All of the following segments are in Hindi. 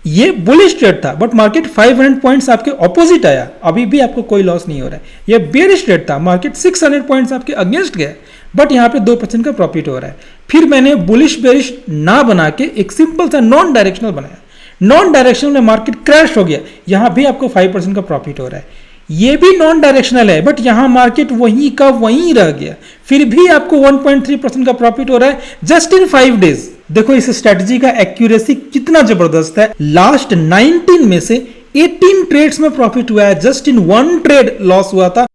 ये बुलिश ट्रेड था बट मार्केट 500 पॉइंट्स आपके ऑपोजिट आया, अभी भी आपको कोई लॉस नहीं हो रहा है। ये बेरिश ट्रेड था, मार्केट 600 पॉइंट्स आपके अगेंस्ट गया बट यहाँ पे 2% का प्रॉफिट हो रहा है। फिर मैंने बुलिश बेरिश ना बना के एक सिंपल सा नॉन डायरेक्शनल बनाया, नॉन डायरेक्शनल में मार्केट क्रैश हो गया, यहाँ भी आपको 5% का प्रॉफिट हो रहा है। ये भी नॉन डायरेक्शनल है बट यहाँ मार्केट वहीं का वहीं रह गया, फिर भी आपको 1.3% का प्रॉफिट हो रहा है जस्ट इन 5 डेज। देखो इस स्ट्रेटजी का एक्यूरेसी कितना जबरदस्त है। लास्ट 19 में से 18 ट्रेड्स में प्रॉफिट हुआ है, जस्ट इन 1 ट्रेड लॉस हुआ था।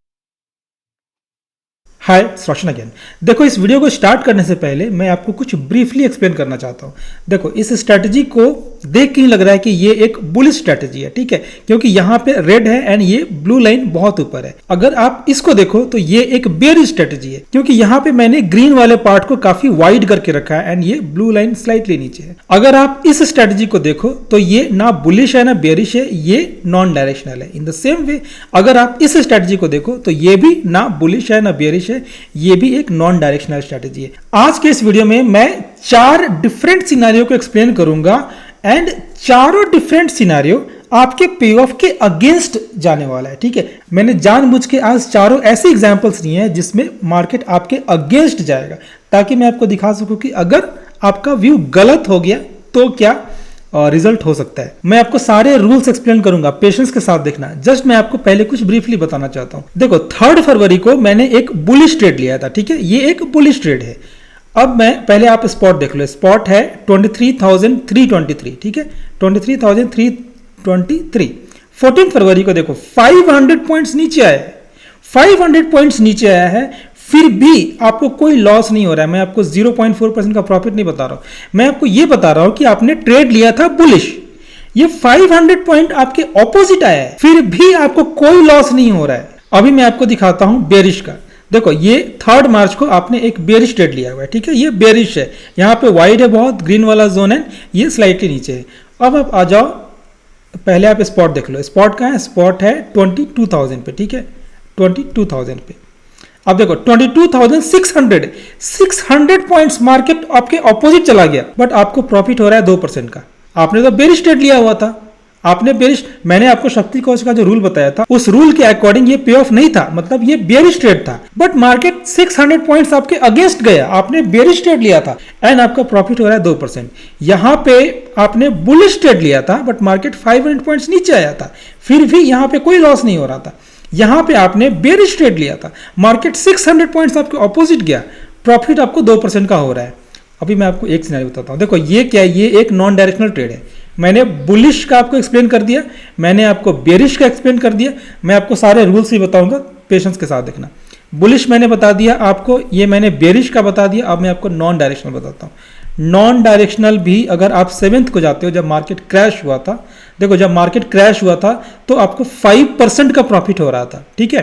हाय रोशन अगेन। देखो इस वीडियो को स्टार्ट करने से पहले मैं आपको कुछ ब्रीफली एक्सप्लेन करना चाहता हूं। देखो इस स्ट्रैटेजी को देख के ही लग रहा है कि ये एक बुलिश स्ट्रैटेजी है, ठीक है, क्योंकि यहाँ पे रेड है एंड ये ब्लू लाइन बहुत ऊपर है। अगर आप इसको देखो तो ये एक बेयरिश स्ट्रैटेजी है, क्योंकि यहाँ पे मैंने ग्रीन वाले पार्ट को काफी वाइड करके रखा है एंड ये ब्लू लाइन स्लाइटली नीचे है। अगर आप इस स्ट्रैटेजी को देखो तो ये ना बुलिश है ना बेयरिश है, ये नॉन डायरेक्शनल है। इन द सेम वे अगर आप इस स्ट्रैटेजी को देखो तो ये भी ना बुलिश है ना बेयरिश है, ये भी एक नॉन डायरेक्शनल स्ट्रैटेजी है। आज के इस वीडियो में मैं 4 डिफरेंट सिनेरियो को एक्सप्लेन करूंगा एंड चारों डिफरेंट सिनेरियो आपके पे ऑफ के अगेंस्ट जाने वाला है, ठीक है। मैंने जानबूझ के आज चारों ऐसे एग्जांपल्स लिए हैं जिसमें मार्केट आपके अगेंस्ट जाएगा, ताकि मैं आपको दिखा सकूं कि अगर आपका व्यू गलत हो गया तो क्या रिजल्ट हो सकता है। मैं आपको सारे रूल्स एक्सप्लेन करूंगा, पेशेंस के साथ देखना। जस्ट मैं आपको पहले कुछ ब्रीफली बताना चाहता हूं। देखो 3 फरवरी को मैंने एक बुलिश ट्रेड लिया था, ठीक है, ये एक बुलिश ट्रेड है। अब मैं पहले आप स्पॉट देख लो, स्पॉट है 23,323, ठीक है, 23,323। 14 फरवरी को देखो 500 पॉइंट्स नीचे आया है, 500 पॉइंट्स नीचे आया है, फिर भी आपको कोई लॉस नहीं हो रहा है। मैं आपको 0.4% का प्रॉफिट नहीं बता रहा हूं, मैं आपको यह बता रहा हूं कि आपने ट्रेड लिया था बुलिश, ये 500 पॉइंट आपके ऑपोजिट आया है, फिर भी आपको कोई लॉस नहीं हो रहा है। अभी मैं आपको दिखाता हूं बेरिश का। देखो ये 3 मार्च को आपने एक बेरिश ट्रेड लिया हुआ है, ठीक है, ये बेरिश है, यहाँ पे वाइड है बहुत, ग्रीन वाला जोन है, ये स्लाइटली नीचे है। अब आप आ जाओ, पहले आप स्पॉट देख लो। स्पॉट कहाँ है? स्पॉट है 22,000 पे, ठीक है, 22,000 पे। अब देखो 22,600 पॉइंट्स मार्केट आपके ऑपोजिट चला गया बट आपको प्रॉफिट हो रहा है 2% का। आपने तो बेरिश ट्रेड लिया हुआ था, आपने बेरिश, मैंने आपको शक्ति कोश का जो रूल बताया था उस रूल के अकॉर्डिंग ये पे ऑफ नहीं था, मतलब ये बेरिश ट्रेड था, बट मार्केट 600 पॉइंट्स आपके अगेंस्ट गया, आपने बेरिश ट्रेड लिया था एंड आपका प्रॉफिट हो रहा है 2%। यहां पे आपने बुलिश ट्रेड लिया था बट मार्केट 500 पॉइंट्स नीचे आया था, फिर भी यहां पे कोई लॉस नहीं हो रहा था। यहां पे आपने बेरिश ट्रेड लिया था, मार्केट 600 पॉइंट्स आपके ऑपोजिट गया, प्रॉफिट आपको 2% का हो रहा है। अभी मैं आपको एक सिनेरियो बताता हूं। देखो ये क्या है, ये एक नॉन डायरेक्शनल ट्रेड है। मैंने बुलिश का आपको एक्सप्लेन कर दिया, मैंने आपको बेरिश का एक्सप्लेन कर दिया, मैं आपको सारे रूल्स भी बताऊंगा, पेशेंस के साथ देखना। बुलिश मैंने बता दिया आपको, ये मैंने बेरिश का बता दिया, अब मैं आपको नॉन डायरेक्शनल बताता हूँ। नॉन डायरेक्शनल भी अगर आप 7th को जाते हो, जब मार्केट क्रैश हुआ था, देखो जब मार्केट क्रैश हुआ था तो आपको 5% का प्रॉफिट हो रहा था, ठीक है।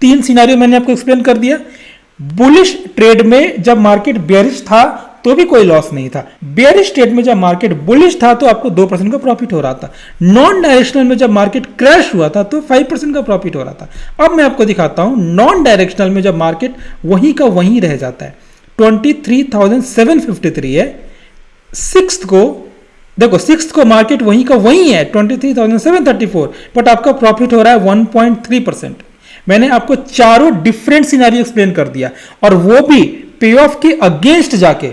3 सिनेरियो मैंने आपको एक्सप्लेन कर दिया। बुलिश ट्रेड में जब मार्केट बेरिश था तो भी कोई लॉस नहीं था, बेरिश ट्रेड में जब मार्केट बुलिश था तो आपको 2% का प्रॉफिट हो रहा था, नॉन डायरेक्शनल में जब मार्केट क्रैश हुआ था तो 5% का प्रॉफिट हो रहा था। अब मैं आपको दिखाता हूं नॉन डायरेक्शनल में जब मार्केट वहीं का वहीं रह जाता है, 23,753 है। 6th को देखो, 6th को मार्केट वहीं का वहीं है 23,734, बट आपका प्रॉफिट हो रहा है 1.3%। मैंने आपको चारों डिफरेंट सिनेरियो एक्सप्लेन कर दिया और वो भी पे ऑफ के अगेंस्ट जाके,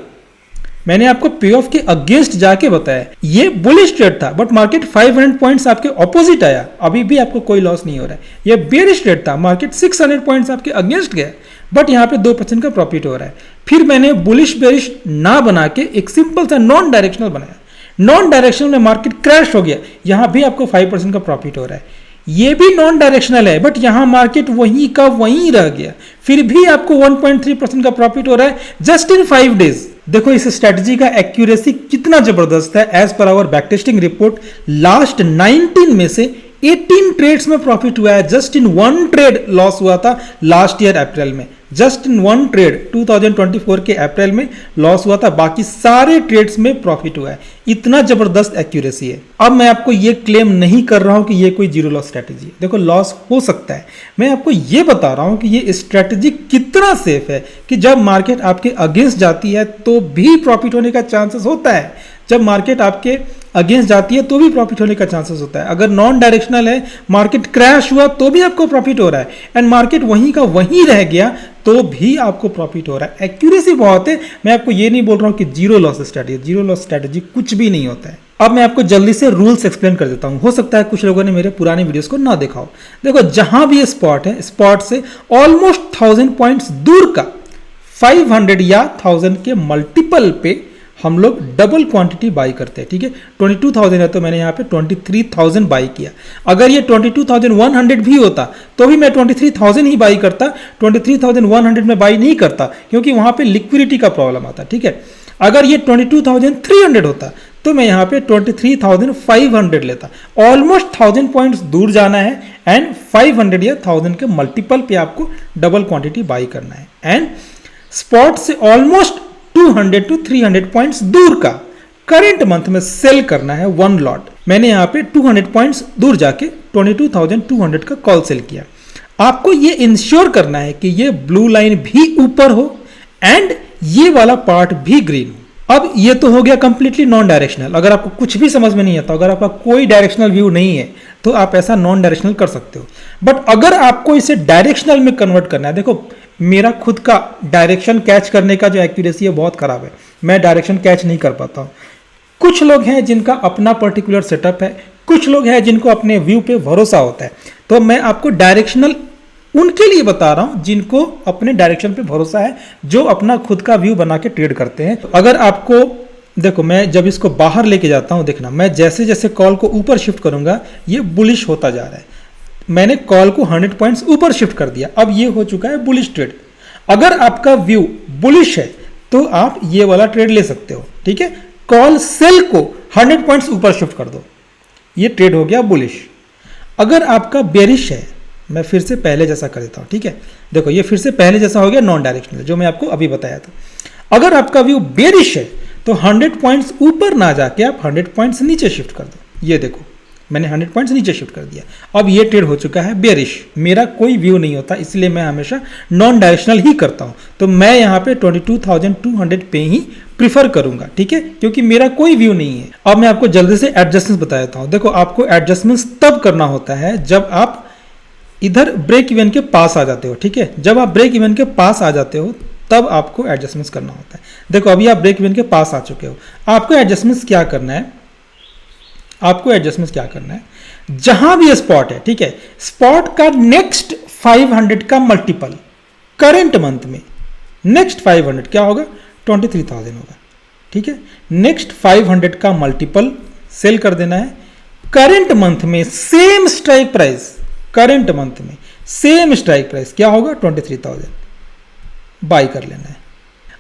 मैंने आपको पे ऑफ के अगेंस्ट जाके बताया। ये बुलिश ट्रेड था बट मार्केट 500 पॉइंट्स आपके ऑपोजिट आया, अभी भी आपको कोई लॉस नहीं हो रहा है। ये बेरिश ट्रेड था, मार्केट 600 पॉइंट्स आपके अगेंस्ट गया बट यहाँ पे 2% का प्रॉफिट हो रहा है। फिर मैंने बुलिश बेरिश ना बना के एक सिंपल सा नॉन डायरेक्शनल बनाया, नॉन डायरेक्शनल में मार्केट क्रैश हो गया, यहां भी आपको 5% का प्रॉफिट हो रहा है। ये भी नॉन डायरेक्शनल है बट यहां मार्केट वहीं का वहीं रह गया, फिर भी आपको 1.3% का प्रॉफिट हो रहा है जस्ट इन 5 डेज। देखो इस स्ट्रेटजी का एक्यूरेसी कितना जबरदस्त है। As per our back testing report, last 19 में से 18 ट्रेड्स में प्रॉफिट हुआ है, जस्ट इन 1 ट्रेड लॉस हुआ था लास्ट ईयर अप्रैल में, जस्ट इन 1 ट्रेड 2024 के अप्रैल में लॉस हुआ था, बाकी सारे ट्रेड्स में प्रॉफिट हुआ है। इतना जबरदस्त एक्यूरेसी है। अब मैं आपको ये क्लेम नहीं कर रहा हूं कि ये कोई जीरो लॉस स्ट्रेटजी है, देखो लॉस हो सकता है, मैं आपको ये बता रहा हूं कि ये स्ट्रेटजी कितना सेफ है कि जब मार्केट आपके अगेंस्ट जाती है तो भी प्रॉफिट होने का चांसेस होता है, जब मार्केट आपके अगेंस्ट जाती है तो भी प्रॉफिट होने का चांसेस होता है। अगर नॉन डायरेक्शनल है, मार्केट क्रैश हुआ तो भी आपको प्रॉफिट हो रहा है, एंड मार्केट वहीं का वहीं रह गया तो भी आपको प्रॉफिट हो रहा है। एक्यूरेसी बहुत है। मैं आपको ये नहीं बोल रहा हूं कि zero loss strategy, zero loss strategy कुछ भी नहीं होता है। अब मैं आपको जल्दी से रूल्स एक्सप्लेन कर देता हूं, हो सकता है कुछ लोगों ने मेरे पुराने वीडियोस को ना देखा हो। देखो, जहां भी ये स्पॉट है, स्पॉट से ऑलमोस्ट 1000 पॉइंट्स दूर का 500 या 1000 के मल्टीपल पे हम लोग डबल क्वांटिटी बाई करते हैं। ठीक है, 22,000 है तो मैंने यहाँ पे 23,000 बाई किया। अगर ये 22,100 भी होता तो भी मैं 23,000 ही बाई करता, 23,100 में बाई नहीं करता क्योंकि वहां पे लिक्विडिटी का प्रॉब्लम आता। ठीक है, अगर ये 22,300 होता तो मैं यहाँ पे 23,500 लेता। ऑलमोस्ट 1000 पॉइंट्स दूर जाना है एंड 500 या 1000 के मल्टीपल पे आपको डबल क्वांटिटी बाई करना है, एंड स्पॉट से ऑलमोस्ट 200 to 300 पॉइंट्स दूर का करंट मंथ में सेल करना है वन लॉट। मैंने यहाँ पे 200 पॉइंट्स दूर जाके 22,200 का कॉल सेल किया। आपको ये इंश्योर करना है कि ये ब्लू लाइन भी ऊपर हो एंड ये वाला पार्ट भी ग्रीन हो। अब ये तो हो गया कंप्लीटली नॉन डायरेक्शनल। अगर आपको कुछ भी समझ में नहीं आता, अगर आपका कोई डायरेक्शनल व्यू नहीं है तो आप ऐसा नॉन डायरेक्शनल कर सकते हो। बट अगर आपको इसे डायरेक्शनल में कन्वर्ट करना है, देखो मेरा खुद का डायरेक्शन कैच करने का जो एक्यूरेसी है बहुत खराब है, मैं डायरेक्शन कैच नहीं कर पाता हूँ। कुछ लोग हैं जिनका अपना पर्टिकुलर सेटअप है, कुछ लोग हैं जिनको अपने व्यू पे भरोसा होता है। तो मैं आपको डायरेक्शनल उनके लिए बता रहा हूं जिनको अपने डायरेक्शन पे भरोसा है, जो अपना खुद का व्यू बना के ट्रेड करते हैं। अगर आपको देखो, मैं जब इसको बाहर लेके जाता हूं, देखना मैं जैसे जैसे कॉल को ऊपर शिफ्ट करूंगा ये बुलिश होता जा रहा है। मैंने कॉल को 100 पॉइंट्स ऊपर शिफ्ट कर दिया, अब ये हो चुका है बुलिश ट्रेड। अगर आपका व्यू बुलिश है तो आप ये वाला ट्रेड ले सकते हो। ठीक है, कॉल सेल को 100 पॉइंट्स ऊपर शिफ्ट कर दो, ये ट्रेड हो गया बुलिश। अगर आपका बेरिश है, मैं फिर से पहले जैसा कर देता हूं। ठीक है, देखो ये फिर से पहले जैसा हो गया नॉन डायरेक्शनल, जो मैं आपको अभी बताया था। अगर आपका व्यू बेरिश है तो 100 पॉइंट्स ऊपर ना जाके आप 100 पॉइंट्स नीचे शिफ्ट कर दो। ये देखो मैंने 100 पॉइंट्स नीचे शिफ्ट कर दिया, अब ये ट्रेड हो चुका है बेरिश। मेरा कोई व्यू नहीं होता, इसलिए मैं हमेशा नॉन डायरेक्शनल ही करता हूं। तो मैं यहाँ पे 22,200 पे ही प्रीफर करूंगा। ठीक है, क्योंकि मेरा कोई व्यू नहीं है। अब मैं आपको जल्दी से एडजस्टमेंट्स बता देता हूं। देखो, आपको एडजस्टमेंट्स तब करना होता है जब आप इधर ब्रेक इवन के पास आ जाते हो। ठीक है, जब आप ब्रेक इवन के पास आ जाते हो तब आपको एडजस्टमेंट्स करना होता है। देखो अभी आप ब्रेक इवन के पास आ चुके हो, आपको एडजस्टमेंट्स क्या करना है, आपको एडजस्टमेंट क्या करना है, जहां भी स्पॉट है, ठीक है, स्पॉट का नेक्स्ट 500 का मल्टीपल करंट मंथ में, नेक्स्ट 500 क्या होगा, 23,000 होगा। ठीक है, नेक्स्ट 500 का मल्टीपल सेल कर देना है। करंट मंथ में same strike price, current month में सेम स्ट्राइक प्राइस क्या होगा, 23,000 बाई कर लेना है।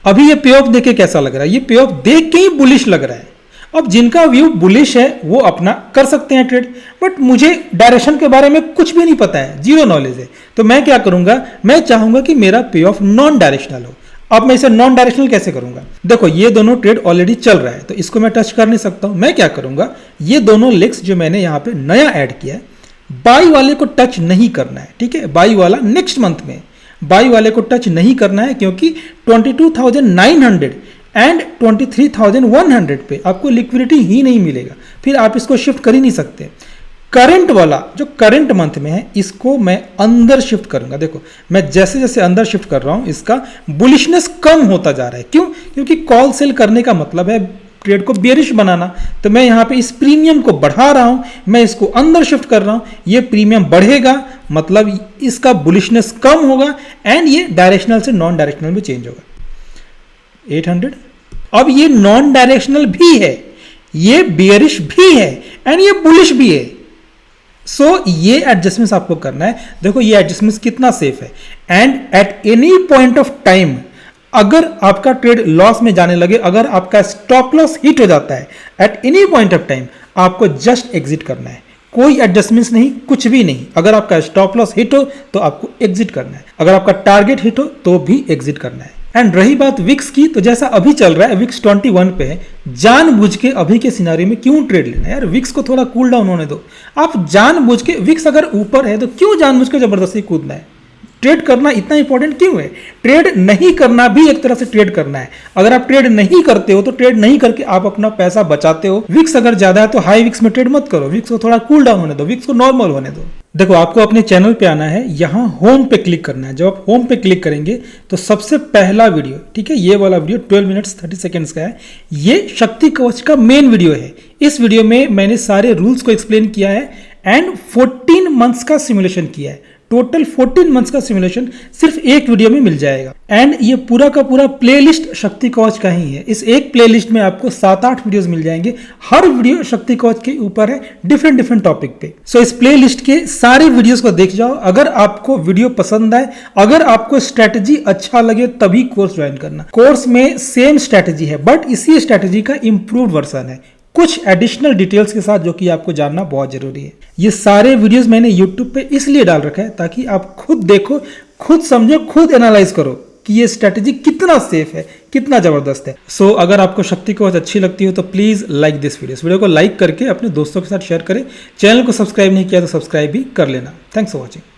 अभी ये पे ऑफ देख के कैसा लग रहा है, ये पे ऑफ देख के ही बुलिश लग रहा है। अब जिनका व्यू बुलिश है वो अपना कर सकते हैं ट्रेड, बट मुझे डायरेक्शन के बारे में कुछ भी नहीं पता है, जीरो नॉलेज है। तो मैं क्या करूंगा, मैं चाहूंगा कि मेरा पे ऑफ नॉन डायरेक्शनल हो। अब मैं इसे नॉन डायरेक्शनल कैसे करूंगा, देखो ये दोनों ट्रेड ऑलरेडी चल रहा है तो इसको मैं टच कर नहीं सकता हूं। मैं क्या करूंगा, ये दोनों लेग्स जो मैंने यहां पे नया ऐड किया है, बाई वाले को टच नहीं करना है। ठीक है, बाई वाला नेक्स्ट मंथ में, बाई वाले को टच नहीं करना है क्योंकि 22,900 एंड 23,100 पे आपको लिक्विडिटी ही नहीं मिलेगा, फिर आप इसको शिफ्ट कर ही नहीं सकते। करंट वाला जो करंट मंथ में है इसको मैं अंदर शिफ्ट करूंगा। देखो मैं जैसे जैसे अंदर शिफ्ट कर रहा हूं इसका बुलिशनेस कम होता जा रहा है। क्यों, क्योंकि कॉल सेल करने का मतलब है ट्रेड को बेरिश बनाना। तो मैं यहां पे इस प्रीमियम को बढ़ा रहा हूं, मैं इसको अंदर शिफ्ट कर रहा हूं, ये प्रीमियम बढ़ेगा मतलब इसका बुलिशनेस कम होगा एंड ये डायरेक्शनल से नॉन डायरेक्शनल में चेंज होगा। 800, अब ये नॉन डायरेक्शनल भी है, ये बेरिश भी है एंड ये बुलिश भी है। सो ये एडजस्टमेंट्स आपको करना है। देखो ये एडजस्टमेंट्स कितना सेफ है, and at any point of time अगर आपका ट्रेड लॉस में जाने लगे, अगर आपका स्टॉप लॉस हिट हो जाता है, at any point of time आपको जस्ट एग्जिट करना है। कोई एडजस्टमेंट्स नहीं, कुछ भी नहीं। अगर आपका स्टॉप लॉस हिट हो तो आपको एग्जिट करना है, अगर आपका टारगेट हिट हो तो भी एग्जिट करना है। एंड रही बात विक्स की, तो जैसा अभी चल रहा है विक्स 21 पे है, जानबूझ के अभी के सिनारियो में क्यों ट्रेड लेना है यार, विक्स को थोड़ा कूल डाउन होने दो। आप जानबूझ के, विक्स अगर ऊपर है तो क्यों जानबूझ के जबरदस्ती कूदना है, ट्रेड करना इतना इंपॉर्टेंट क्यों है? ट्रेड नहीं करना भी एक तरह से ट्रेड करना है। अगर आप ट्रेड नहीं करते हो तो ट्रेड नहीं करके आप अपना पैसा बचाते हो। विक्स अगर ज्यादा है तो हाई विक्स में ट्रेड मत करो, विक्स को थोड़ा कूल डाउन होने दो, विक्स को नॉर्मल होने दो। देखो, आपको अपने चैनल पे आना है, यहाँ होम पे क्लिक करना है। जब आप होम पे क्लिक करेंगे तो सबसे पहला वीडियो, ठीक है, ये वाला वीडियो 12 मिनट्स 30 सेकेंड्स का है, ये शक्ति कवच का मेन वीडियो है। इस वीडियो में मैंने सारे रूल्स को एक्सप्लेन किया है एंड 14 मंथ्स का सिमुलेशन किया है। टोटल 14 मंथ्स का सिमुलेशन सिर्फ एक वीडियो में मिल जाएगा एंड ये पूरा का पूरा प्लेलिस्ट शक्ति कवच का ही है। इस एक प्लेलिस्ट में आपको 7-8 वीडियोस मिल जाएंगे, हर वीडियो शक्ति कवच के ऊपर है, डिफरेंट टॉपिक पे। सो इस प्लेलिस्ट के सारे वीडियोस को देख जाओ। अगर आपको वीडियो पसंद आए, अगर आपको स्ट्रेटजी अच्छा लगे, तभी कोर्स ज्वाइन करना। कोर्स में सेम स्ट्रेटजी है बट इसी स्ट्रेटजी का इंप्रूव्ड वर्जन है, कुछ एडिशनल डिटेल्स के साथ, जो कि आपको जानना बहुत जरूरी है। ये सारे वीडियोस मैंने YouTube पे इसलिए डाल रखा है ताकि आप खुद देखो, खुद समझो, खुद एनालाइज करो कि ये स्ट्रेटजी कितना सेफ है, कितना जबरदस्त है। सो अगर आपको शक्ति कवच अच्छी लगती हो तो प्लीज लाइक दिस वीडियो को लाइक करके अपने दोस्तों के साथ शेयर करें। चैनल को सब्सक्राइब नहीं किया तो सब्सक्राइब भी कर लेना। Thanks for watching.